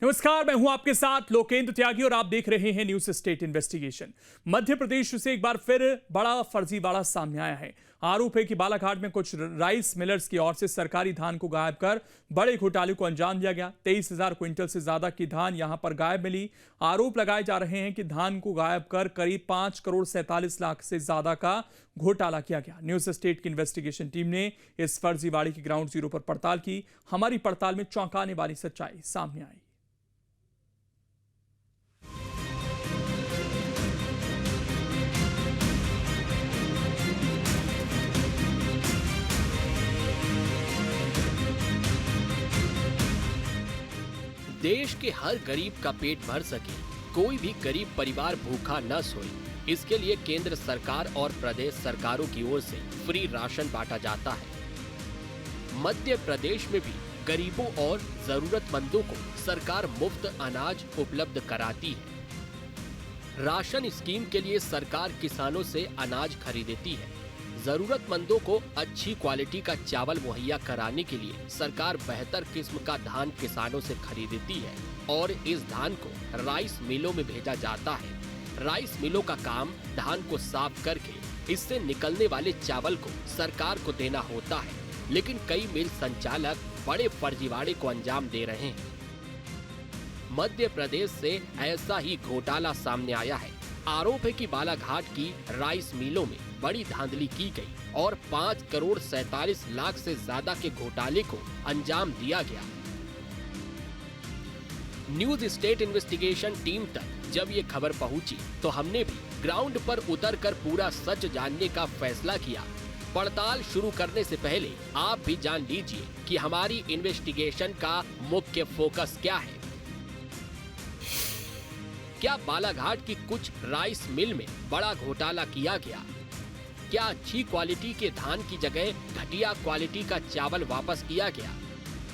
नमस्कार, मैं हूं आपके साथ लोकेंद्र त्यागी और आप देख रहे हैं news state investigation. Madhya Pradesh से एक बार फिर बड़ा फर्जीवाड़ा सामने आया है। आरोप है कि बालाघाट में कुछ राइस मिलर्स की ओर से सरकारी धान को गायब कर बड़े घोटाले को अंजाम दिया गया। 23,000 क्विंटल से ज्यादा की धान यहां पर गायब मिली। आरोप लगाए जा रहे हैं कि धान को गायब कर करीब 5 करोड़ 47 लाख से ज्यादा का घोटाला किया गया। न्यूज स्टेट की इन्वेस्टिगेशन टीम ने इस फर्जीवाड़े की ग्राउंड जीरो पर पड़ताल की। हमारी पड़ताल में चौंकाने वाली सच्चाई सामने आई। देश के हर गरीब का पेट भर सके, कोई भी गरीब परिवार भूखा न सोए, इसके लिए केंद्र सरकार और प्रदेश सरकारों की ओर से फ्री राशन बांटा जाता है। मध्य प्रदेश में भी गरीबों और जरूरतमंदों को सरकार मुफ्त अनाज उपलब्ध कराती है। राशन स्कीम के लिए सरकार किसानों से अनाज खरीदती है। जरूरतमंदों को अच्छी क्वालिटी का चावल मुहैया कराने के लिए सरकार बेहतर किस्म का धान किसानों से खरीदती है और इस धान को राइस मिलों में भेजा जाता है। राइस मिलों का काम धान को साफ करके इससे निकलने वाले चावल को सरकार को देना होता है, लेकिन कई मिल संचालक बड़े फर्जीवाड़े को अंजाम दे रहे हैं। मध्य प्रदेश से ऐसा ही घोटाला सामने आया है। आरोप है कि बालाघाट की राइस मिलों में बड़ी धांधली की गई और 5 करोड़ 47 लाख से ज्यादा के घोटाले को अंजाम दिया गया। न्यूज स्टेट इन्वेस्टिगेशन टीम तक जब ये खबर पहुंची तो हमने भी ग्राउंड पर उतरकर पूरा सच जानने का फैसला किया। पड़ताल शुरू करने से पहले आप भी जान लीजिए कि हमारी इन्वेस्टिगेशन का मुख्य फोकस क्या है। क्या बालाघाट की कुछ राइस मिल में बड़ा घोटाला किया गया? क्या अच्छी क्वालिटी के धान की जगह घटिया क्वालिटी का चावल वापस किया गया?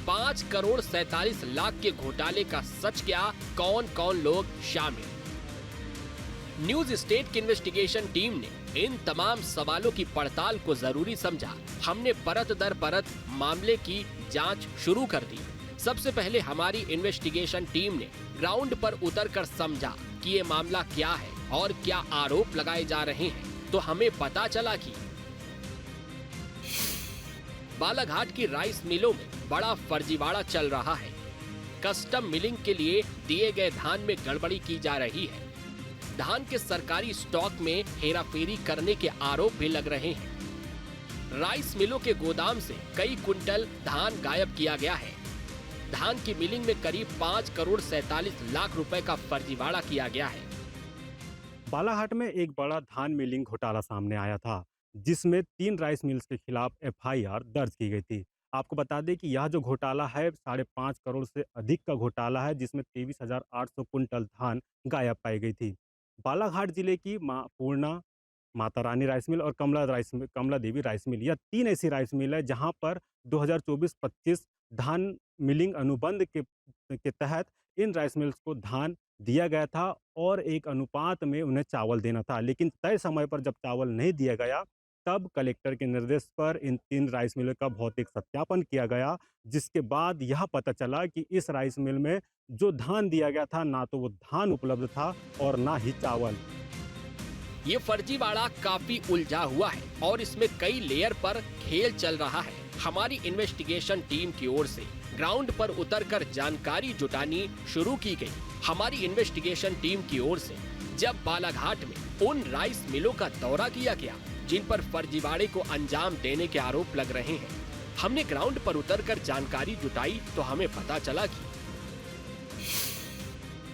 5 करोड़ 47 लाख के घोटाले का सच क्या? कौन कौन लोग शामिल? न्यूज स्टेट की इन्वेस्टिगेशन टीम ने इन तमाम सवालों की पड़ताल को जरूरी समझा। हमने परत दर परत मामले की जांच शुरू कर दी। सबसे पहले हमारी इन्वेस्टिगेशन टीम ने ग्राउंड पर उतरकर समझा कि ये मामला क्या है और क्या आरोप लगाए जा रहे हैं। तो हमें पता चला कि बालाघाट की राइस मिलों में बड़ा फर्जीवाड़ा चल रहा है। कस्टम मिलिंग के लिए दिए गए धान में गड़बड़ी की जा रही है। धान के सरकारी स्टॉक में हेराफेरी करने के आरोप भी लग रहे हैं। राइस मिलों के गोदाम से कई कुंटल धान गायब किया गया है। धान की मिलिंग में करीब 5 करोड़ 47 लाख रुपए का फर्जीवाड़ा किया गया है। बालाघाट में एक बड़ा धान मिलिंग घोटाला सामने आया था, जिसमें 3 राइस मिल्स के खिलाफ एफआईआर दर्ज की गई थी। आपको बता दें कि यह जो घोटाला है 5.5 करोड़ से अधिक का घोटाला है, जिसमें 23,800 कुंटल धान गायब पाई गई थी। बालाघाट जिले की पूर्णा, माता रानी राइस मिल और कमला देवी राइस मिल, यह 3 ऐसी राइस मिल है जहां पर 2024-25 धान मिलिंग अनुबंध के तहत इन राइस मिल्स को धान दिया गया था और एक अनुपात में उन्हें चावल देना था। लेकिन तय समय पर जब चावल नहीं दिया गया, तब कलेक्टर के निर्देश पर इन 3 राइस मिलों का भौतिक सत्यापन किया गया, जिसके बाद यह पता चला कि इस राइस मिल में जो धान दिया गया था, ना तो वो धान उपलब्ध था और ना ही चावल। ये फर्जीवाड़ा काफी उलझा हुआ है और इसमें कई लेयर पर खेल चल रहा है। हमारी इन्वेस्टिगेशन टीम की ओर से ग्राउंड पर उतरकर जानकारी जुटानी शुरू की गई। हमारी इन्वेस्टिगेशन टीम की ओर से जब बालाघाट में उन राइस मिलों का दौरा किया गया जिन पर फर्जीवाड़े को अंजाम देने के आरोप लग रहे हैं, हमने ग्राउंड पर उतरकर जानकारी जुटाई तो हमें पता चला कि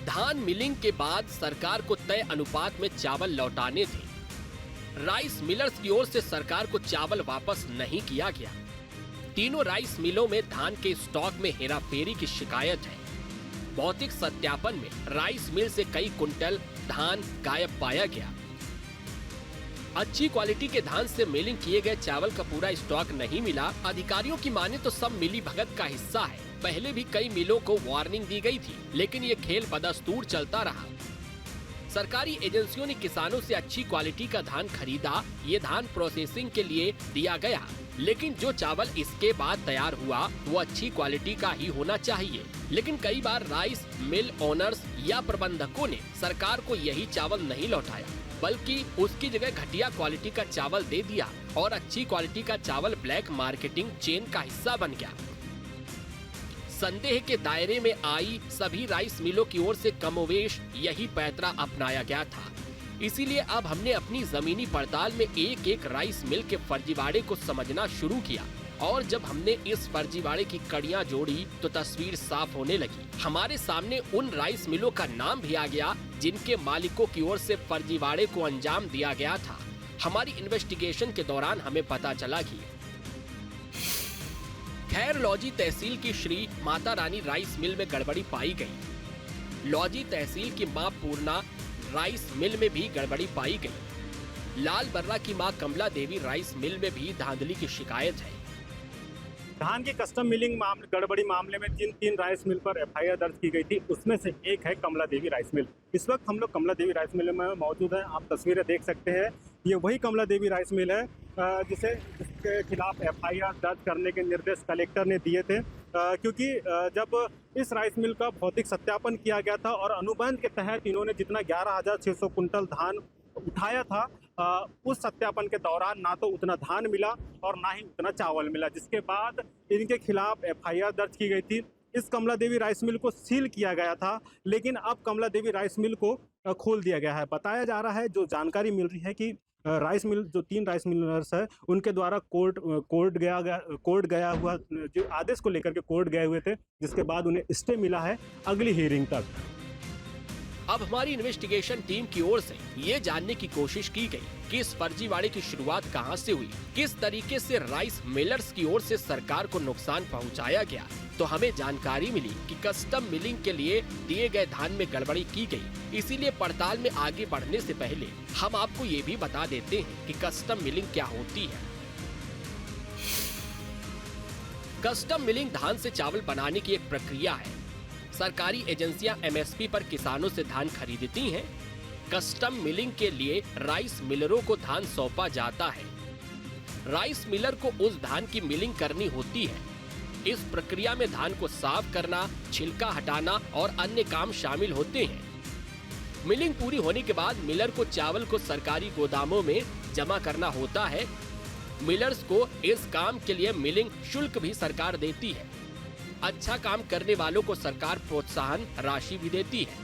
धान मिलिंग के बाद सरकार को तय अनुपात में चावल लौटाने थे। राइस मिलर्स की ओर से सरकार को चावल वापस नहीं किया गया। तीनों राइस मिलों में धान के स्टॉक में हेराफेरी की शिकायत है। भौतिक सत्यापन में राइस मिल से कई कुंटल धान गायब पाया गया। अच्छी क्वालिटी के धान से मिलिंग किए गए चावल का पूरा स्टॉक नहीं मिला। अधिकारियों की माने तो सब मिली भगत का हिस्सा है। पहले भी कई मिलों को वार्निंग दी गई थी, लेकिन ये खेल बदस्तूर चलता रहा। सरकारी एजेंसियों ने किसानों से अच्छी क्वालिटी का धान खरीदा, ये धान प्रोसेसिंग के लिए दिया गया, लेकिन जो चावल इसके बाद तैयार हुआ वो अच्छी क्वालिटी का ही होना चाहिए। लेकिन कई बार राइस मिल ओनर्स या प्रबंधकों ने सरकार को यही चावल नहीं लौटाया, बल्कि उसकी जगह घटिया क्वालिटी का चावल दे दिया और अच्छी क्वालिटी का चावल ब्लैक मार्केटिंग चेन का हिस्सा बन गया। संदेह के दायरे में आई सभी राइस मिलों की ओर से कमोवेश यही पैंतरा अपनाया गया था। इसीलिए अब हमने अपनी जमीनी पड़ताल में एक एक राइस मिल के फर्जीवाड़े को समझना शुरू किया और जब हमने इस फर्जीवाड़े की कड़ियां जोड़ी तो तस्वीर साफ होने लगी। हमारे सामने उन राइस मिलों का नाम भी आ गया जिनके मालिकों की ओर से फर्जीवाड़े को अंजाम दिया गया था। हमारी इन्वेस्टिगेशन के दौरान हमें पता चला कि खैर लॉजी तहसील की श्री माता रानी राइस मिल में गड़बड़ी पाई गई। लॉजी तहसील की मां पूर्णा राइस मिल में भी गड़बड़ी पाई गई। लाल बर्रा की मां कमला देवी राइस मिल में भी धांधली की शिकायत है। धान की कस्टम मिलिंग गड़बड़ी मामले में जिन 3 राइस मिल पर एफआईआर दर्ज की गई थी उसमें से एक है कमला देवी राइस मिल। इस वक्त हम लोग कमला देवी राइस मिल में मौजूद हैं। आप तस्वीरें देख सकते हैं, ये वही कमला देवी राइस मिल है जिसके खिलाफ एफआईआर दर्ज करने के निर्देश कलेक्टर ने दिए थे, क्योंकि जब इस राइस मिल का भौतिक सत्यापन किया गया था और अनुबंध के तहत इन्होंने जितना 11,600 कुंटल धान उठाया था, उस सत्यापन के दौरान ना तो उतना धान मिला और ना ही उतना चावल मिला, जिसके बाद इनके खिलाफ एफआईआर दर्ज की गई थी। इस कमला देवी राइस मिल को सील किया गया था, लेकिन अब कमला देवी राइस मिल को खोल दिया गया है। बताया जा रहा है, जो जानकारी मिल रही है कि राइस मिल जो 3 राइस मिलर्स है उनके द्वारा कोर्ट गया हुआ जो आदेश को लेकर के कोर्ट गए हुए थे, जिसके बाद उन्हें स्टे मिला है अगली हियरिंग तक। अब हमारी इन्वेस्टिगेशन टीम की ओर से ये जानने की कोशिश की गई कि इस फर्जीवाड़े की शुरुआत कहां से हुई, किस तरीके से राइस मिलर्स की ओर से सरकार को नुकसान पहुंचाया गया। तो हमें जानकारी मिली कि कस्टम मिलिंग के लिए दिए गए धान में गड़बड़ी की गई। इसीलिए पड़ताल में आगे बढ़ने से पहले हम आपको ये भी बता देते हैं कि कस्टम मिलिंग क्या होती है। कस्टम मिलिंग धान से चावल बनाने की एक प्रक्रिया है। सरकारी एजेंसियां एमएसपी पर किसानों से धान खरीदती हैं। कस्टम मिलिंग के लिए राइस मिलरों को धान सौंपा जाता है। राइस मिलर को उस धान की मिलिंग करनी होती है। इस प्रक्रिया में धान को साफ करना, छिलका हटाना और अन्य काम शामिल होते हैं। मिलिंग पूरी होने के बाद मिलर को चावल को सरकारी गोदामों में जमा करना होता है। मिलर्स को इस काम के लिए मिलिंग शुल्क भी सरकार देती है। अच्छा काम करने वालों को सरकार प्रोत्साहन राशि भी देती है।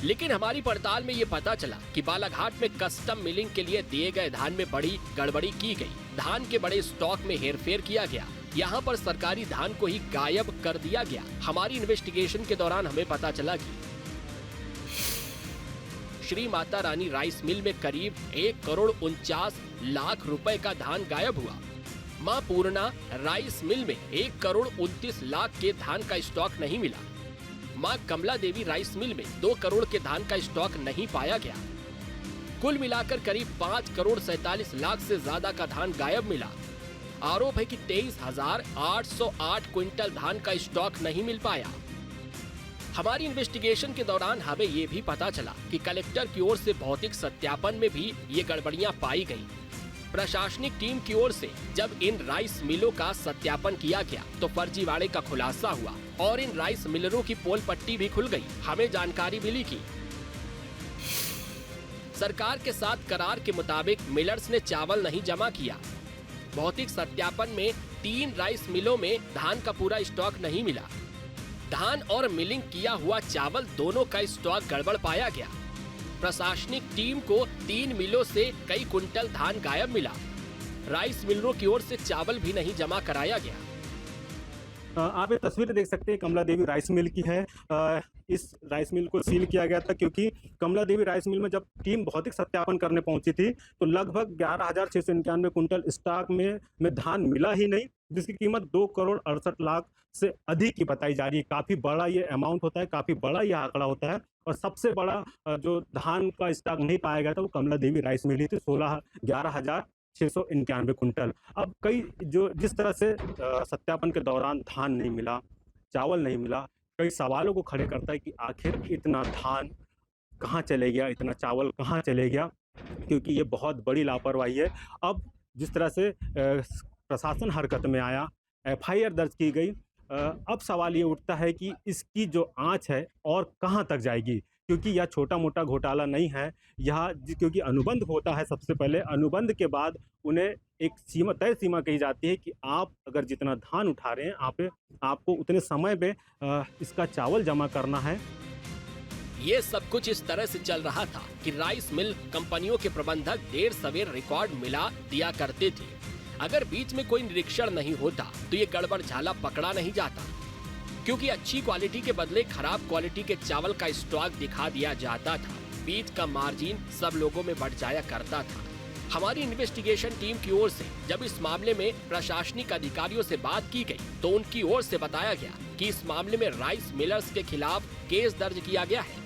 लेकिन हमारी पड़ताल में ये पता चला कि बालाघाट में कस्टम मिलिंग के लिए दिए गए धान में बड़ी गड़बड़ी की गई। धान के बड़े स्टॉक में हेरफेर किया गया। यहाँ पर सरकारी धान को ही गायब कर दिया गया। हमारी इन्वेस्टिगेशन के दौरान हमें पता चला कि श्री माता रानी राइस मिल में करीब 1,49,00,000 रुपए का धान गायब हुआ। मां पूर्णा राइस मिल में 1,29,00,000 के धान का स्टॉक नहीं मिला। मां कमला देवी राइस मिल में 2 करोड़ के धान का स्टॉक नहीं पाया गया। कुल मिलाकर करीब 5,47,00,000 से ज्यादा का धान गायब मिला। आरोप है कि 23,808 क्विंटल धान का स्टॉक नहीं मिल पाया। हमारी इन्वेस्टिगेशन के दौरान हमें ये भी पता चला कि कलेक्टर की ओर से भौतिक सत्यापन में भी ये गड़बड़ियां पाई गईं। प्रशासनिक टीम की ओर से जब इन राइस मिलों का सत्यापन किया गया तो फर्जीवाड़े का खुलासा हुआ और इन राइस मिलरों की पोल पट्टी भी खुल गई। हमें जानकारी मिली कि सरकार के साथ करार के मुताबिक मिलर्स ने चावल नहीं जमा किया। भौतिक सत्यापन में 3 राइस मिलों में धान का पूरा स्टॉक नहीं मिला। धान और मिलिंग किया हुआ चावल दोनों का स्टॉक गड़बड़ पाया गया। प्रशासनिक टीम को 3 मिलों से कई कुंटल धान गायब मिला। राइस मिलरों की ओर से चावल भी नहीं जमा कराया गया। आप ये तस्वीर देख सकते हैं, कमला देवी राइस मिल की है। इस राइस मिल को सील किया गया था क्योंकि कमला देवी राइस मिल में जब टीम भौतिक सत्यापन करने पहुंची थी तो लगभग 11,691 कुंटल स्टॉक में धान मिला ही नहीं, जिसकी कीमत 2,68,00,000 से अधिक की बताई जा रही है। काफ़ी बड़ा ये अमाउंट होता है, काफ़ी बड़ा ये आंकड़ा होता है। और सबसे बड़ा जो धान का स्टॉक नहीं पाया गया था वो कमला देवी राइस मिल ही थी, 11,691 कुंटल। अब जिस तरह से सत्यापन के दौरान धान नहीं मिला, चावल नहीं मिला, कई सवालों को खड़े करता है कि आखिर इतना धान कहाँ चले गया, इतना चावल कहाँ चले गया, क्योंकि ये बहुत बड़ी लापरवाही है। अब जिस तरह से प्रशासन हरकत में आया, एफआईआर दर्ज की गई, अब सवाल ये उठता है कि इसकी जो आँच है और कहाँ तक जाएगी? क्योंकि यह छोटा-मोटा घोटाला नहीं है, क्योंकि अनुबंध होता है सबसे पहले, अनुबंध के बाद उन्हें एक तय सीमा कही जाती है कि आप अगर जितना धान उठा रहे हैं, आपको उतने समय में इसका चावल जमा करना है। ये सब कुछ इस तरह से चल रहा था कि राइस मिल कंपनियों के प्रबंधक देर सवेर रिकॉर्ड मिला दिया करते थे। अगर बीच में कोई निरीक्षण नहीं होता तो ये गड़बड़ झाला पकड़ा नहीं जाता, क्योंकि अच्छी क्वालिटी के बदले खराब क्वालिटी के चावल का स्टॉक दिखा दिया जाता था। बीच का मार्जिन सब लोगों में बढ़ जाया करता था। हमारी इन्वेस्टिगेशन टीम की ओर से जब इस मामले में प्रशासनिक अधिकारियों से बात की गई तो उनकी ओर से बताया गया कि इस मामले में राइस मिलर्स के खिलाफ केस दर्ज किया गया है।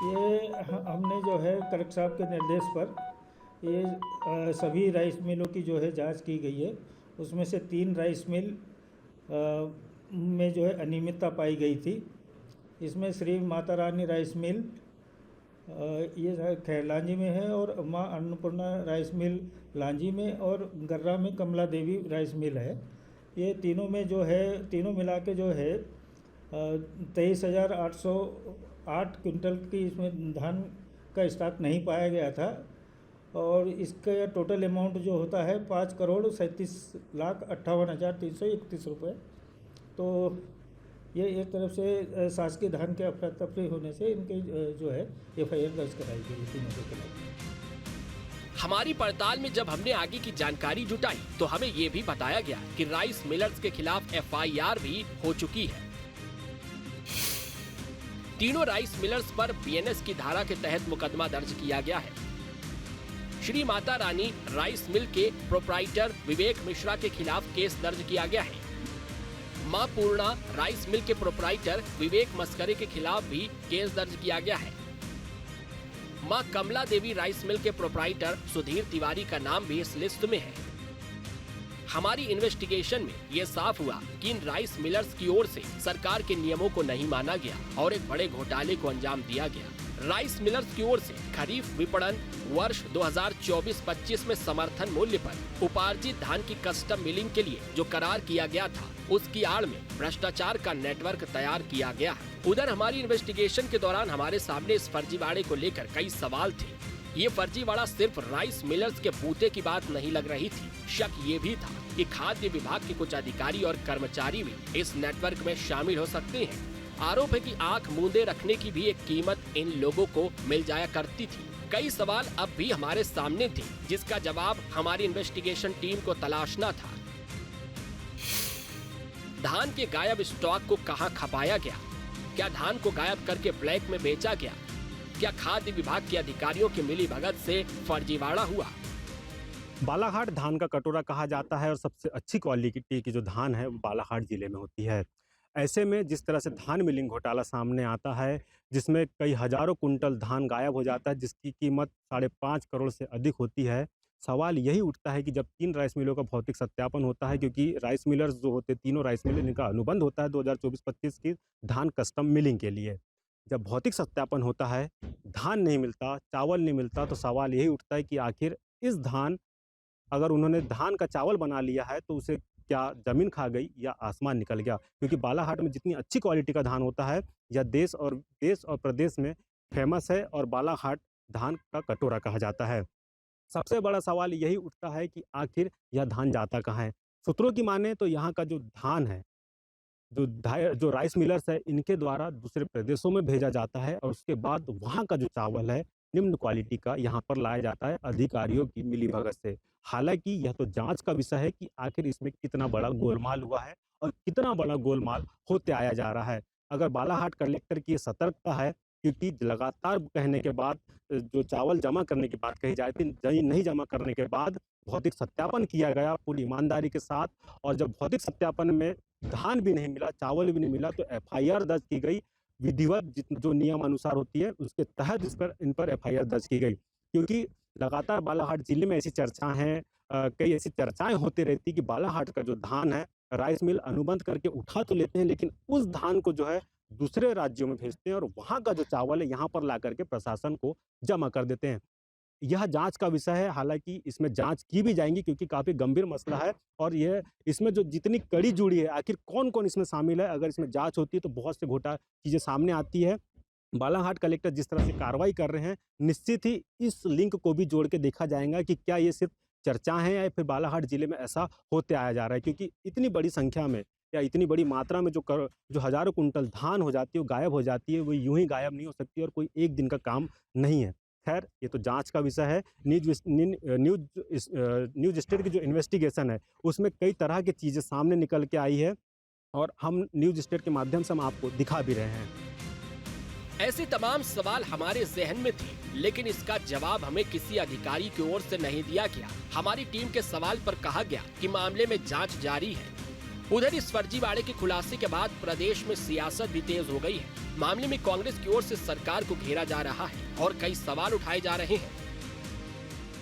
ये हमने जो है कलेक्टर साहब के निर्देश पर ये सभी राइस मिलों की जो है जांच की गई है। उसमें से 3 राइस मिल में जो है अनियमितता पाई गई थी। इसमें श्री माता रानी राइस मिल ये खैर लांजी में है, और माँ अन्नपूर्णा राइस मिल लांजी में, और गर्रा में कमला देवी राइस मिल है। ये तीनों में जो है, तीनों मिला के जो है 23,808 क्विंटल की इसमें धान का स्टॉक नहीं पाया गया था, और इसका टोटल अमाउंट जो होता है 5,37,58,331 रुपये। तो ये एक तरफ से शासकीय धान के अफरा तफरी होने से इनके जो है एफआईआर दर्ज कराई गई तीनों के खिलाफ। हमारी पड़ताल में जब हमने आगे की जानकारी जुटाई तो हमें ये भी बताया गया कि राइस मिलर्स के खिलाफ एफआईआर भी हो चुकी है। तीनों राइस मिलर्स पर बीएनएस की धारा के तहत मुकदमा दर्ज किया गया है। श्री माता रानी राइस मिल के प्रोप्राइटर विवेक मिश्रा के खिलाफ केस दर्ज किया गया है। मां पूर्णा राइस मिल के प्रोप्राइटर विवेक मस्करे के खिलाफ भी केस दर्ज किया गया है। मां कमला देवी राइस मिल के प्रोप्राइटर सुधीर तिवारी का नाम भी इस लिस्ट में है। हमारी इन्वेस्टिगेशन में ये साफ हुआ कि इन राइस मिलर्स की ओर से सरकार के नियमों को नहीं माना गया और एक बड़े घोटाले को अंजाम दिया गया। राइस मिलर्स की ओर से खरीफ विपणन वर्ष 2024-25 में समर्थन मूल्य पर उपार्जित धान की कस्टम मिलिंग के लिए जो करार किया गया था, उसकी आड़ में भ्रष्टाचार का नेटवर्क तैयार किया गया है। उधर हमारी इन्वेस्टिगेशन के दौरान हमारे सामने इस फर्जीवाड़े को लेकर कई सवाल थे। ये फर्जीवाड़ा सिर्फ राइस मिलर्स के बूते की बात नहीं लग रही थी। शक ये भी था कि खाद्य विभाग के कुछ अधिकारी और कर्मचारी भी इस नेटवर्क में शामिल हो सकते हैं। आरोप है कि आंख मूंदे रखने की भी एक कीमत इन लोगों को मिल जाया करती थी। कई सवाल अब भी हमारे सामने थे, जिसका जवाब हमारी इन्वेस्टिगेशन टीम को तलाशना था। धान के गायब स्टॉक को कहां खपाया गया? क्या धान को गायब करके ब्लैक में बेचा गया? क्या खाद्य विभाग के अधिकारियों की मिलीभगत से फर्जीवाड़ा हुआ? बालाघाट धान का कटोरा कहा जाता है और सबसे अच्छी क्वालिटी की जो धान है वो बालाघाट जिले में होती है। ऐसे में जिस तरह से धान मिलिंग घोटाला सामने आता है, जिसमें कई हजारों कुंटल धान गायब हो जाता है, जिसकी कीमत 5.5 करोड़ से अधिक होती है, सवाल यही उठता है कि जब 3 राइस मिलों का भौतिक सत्यापन होता है, क्योंकि राइस मिलर्स जो होते हैं, तीनों राइस मिल, इनका अनुबंध होता है 2024-25 की धान कस्टम मिलिंग के लिए। जब भौतिक सत्यापन होता है, धान नहीं मिलता, चावल नहीं मिलता, तो सवाल यही उठता है कि आखिर अगर उन्होंने धान का चावल बना लिया है तो उसे क्या ज़मीन खा गई या आसमान निकल गया? क्योंकि बालाघाट में जितनी अच्छी क्वालिटी का धान होता है, यह देश और प्रदेश में फेमस है और बालाघाट धान का कटोरा कहा जाता है। सबसे बड़ा सवाल यही उठता है कि आखिर यह धान जाता कहाँ है? सूत्रों की माने तो यहाँ का जो धान है, जो राइस मिलर्स है, इनके द्वारा दूसरे प्रदेशों में भेजा जाता है और उसके बाद वहाँ का जो चावल है निम्न क्वालिटी का यहाँ पर लाया जाता है अधिकारियों की मिलीभगत से। हालांकि यह तो जांच का विषय है कि आखिर इसमें कितना बड़ा गोलमाल हुआ है और कितना बड़ा गोलमाल होते आया जा रहा है। अगर बालाघाट कलेक्टर की सतर्कता है, क्योंकि लगातार कहने के बाद जो चावल जमा करने की बात कही जाती थी, नहीं जमा करने के बाद भौतिक सत्यापन किया गया पूरी ईमानदारी के साथ, और जब भौतिक सत्यापन में धान भी नहीं मिला, चावल भी नहीं मिला, तो एफआईआर दर्ज की गई। विधिवत जो नियम अनुसार होती है उसके तहत इन पर एफआईआर दर्ज की गई। क्योंकि लगातार बालाघाट जिले में ऐसी चर्चा हैं, कई ऐसी चर्चाएं होती रहती कि बालाघाट का जो धान है, राइस मिल अनुबंध करके उठा तो लेते हैं, लेकिन उस धान को जो है दूसरे राज्यों में भेजते हैं और वहाँ का जो चावल है यहाँ पर ला करके प्रशासन को जमा कर देते हैं। यह जाँच का विषय है, हालाँकि इसमें जाँच की भी जाएँगी क्योंकि काफ़ी गंभीर मसला है और ये इसमें जो जितनी कड़ी जुड़ी है, आखिर कौन-कौन इसमें शामिल है, अगर इसमें जाँच होती है तो बहुत से चीज़ें सामने आती है। बालाघाट कलेक्टर जिस तरह से कार्रवाई कर रहे हैं, निश्चित ही इस लिंक को भी जोड़ के देखा जाएगा कि क्या ये सिर्फ़ चर्चा है या फिर बालाघाट जिले में ऐसा होते आया जा रहा है, क्योंकि इतनी बड़ी संख्या में या इतनी बड़ी मात्रा में जो हज़ारों कुंटल धान हो जाती है, वो गायब हो जाती है, वो यूँ ही गायब नहीं हो सकती और कोई एक दिन का काम नहीं है। खैर, ये तो जाँच का विषय है। न्यूज़ स्टेट की जो इन्वेस्टिगेशन है, उसमें कई तरह की चीज़ें सामने निकल के आई है और हम न्यूज़ स्टेट के माध्यम से हम आपको दिखा भी रहे हैं। ऐसे तमाम सवाल हमारे जहन में थे, लेकिन इसका जवाब हमें किसी अधिकारी की ओर से नहीं दिया गया। हमारी टीम के सवाल पर कहा गया कि मामले में जांच जारी है। उधर इस फर्जीवाड़े के खुलासे के बाद प्रदेश में सियासत भी तेज हो गई है। मामले में कांग्रेस की ओर से सरकार को घेरा जा रहा है और कई सवाल उठाए जा रहे हैं।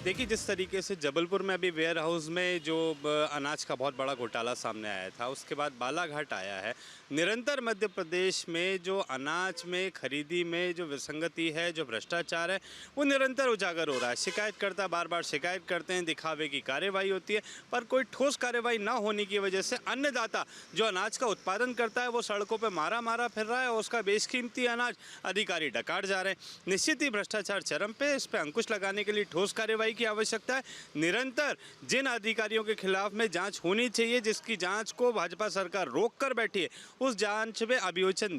देखिए, जिस तरीके से जबलपुर में अभी वेयर हाउस में जो अनाज का बहुत बड़ा घोटाला सामने आया था, उसके बाद बालाघाट आया है। निरंतर मध्य प्रदेश में जो अनाज में खरीदी में जो विसंगति है, जो भ्रष्टाचार है, वो निरंतर उजागर हो रहा है। शिकायतकर्ता बार बार शिकायत करते हैं, दिखावे की कार्रवाई होती है, पर कोई ठोस कार्रवाई ना होने की वजह से अन्नदाता जो अनाज का उत्पादन करता है वो सड़कों पर मारा फिर रहा है और उसका बेशकीमती अनाज अधिकारी डकाट जा रहे हैं। निश्चित ही भ्रष्टाचार चरम पे, इस पर अंकुश लगाने के लिए ठोस कार्रवाई की आवश्यकता है। निरंतर जिन अधिकारियों के खिलाफ में जांच होनी चाहिए, जिसकी जांच को भाजपा सरकार रोक कर बैठी है, उस जांच में अभियोजन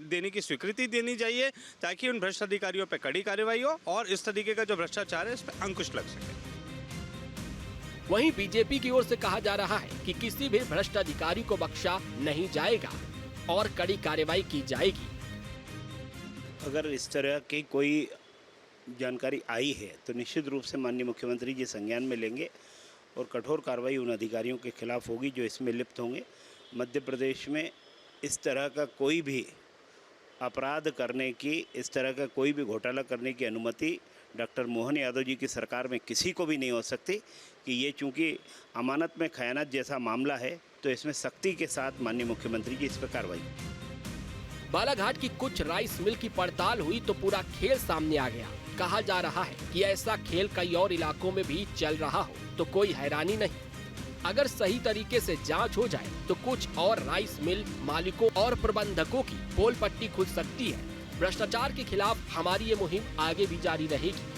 देने की स्वीकृति देनी चाहिए ताकि उन भ्रष्ट अधिकारियों पर कड़ी कार्रवाई हो और इस तरीके का जो भ्रष्टाचार है इस पर अंकुश लग सके। वहीं बीजेपी की ओर से कहा जा रहा है कि किसी भी भ्रष्ट अधिकारी को बख्शा नहीं जाएगा और कड़ी कार्रवाई की जाएगी। अगर इस तरह की कोई जानकारी आई है तो निश्चित रूप से माननीय मुख्यमंत्री जी संज्ञान में लेंगे और कठोर कार्रवाई उन अधिकारियों के खिलाफ होगी जो इसमें लिप्त होंगे। मध्य प्रदेश में इस तरह का कोई भी अपराध करने की, इस तरह का कोई भी घोटाला करने की अनुमति डॉक्टर मोहन यादव जी की सरकार में किसी को भी नहीं हो सकती कि ये चूँकि अमानत में खयानत जैसा मामला है तो इसमें सख्ती के साथ माननीय मुख्यमंत्री जी इस पर कार्रवाई। बालाघाट की कुछ राइस मिल की पड़ताल हुई तो पूरा खेल सामने आ गया। कहा जा रहा है कि ऐसा खेल कई और इलाकों में भी चल रहा हो तो कोई हैरानी नहीं। अगर सही तरीके से जांच हो जाए तो कुछ और राइस मिल मालिकों और प्रबंधकों की पोल पट्टी खुल सकती है। भ्रष्टाचार के खिलाफ हमारी ये मुहिम आगे भी जारी रहेगी।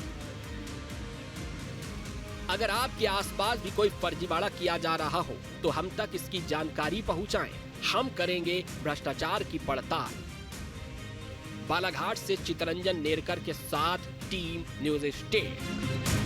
अगर आपके आसपास भी कोई फर्जीवाड़ा किया जा रहा हो तो हम तक इसकी जानकारी पहुंचाएं। हम करेंगे भ्रष्टाचार की पड़ताल। बालाघाट से चितरंजन नेरकर के साथ टीम न्यूज़ स्टेट।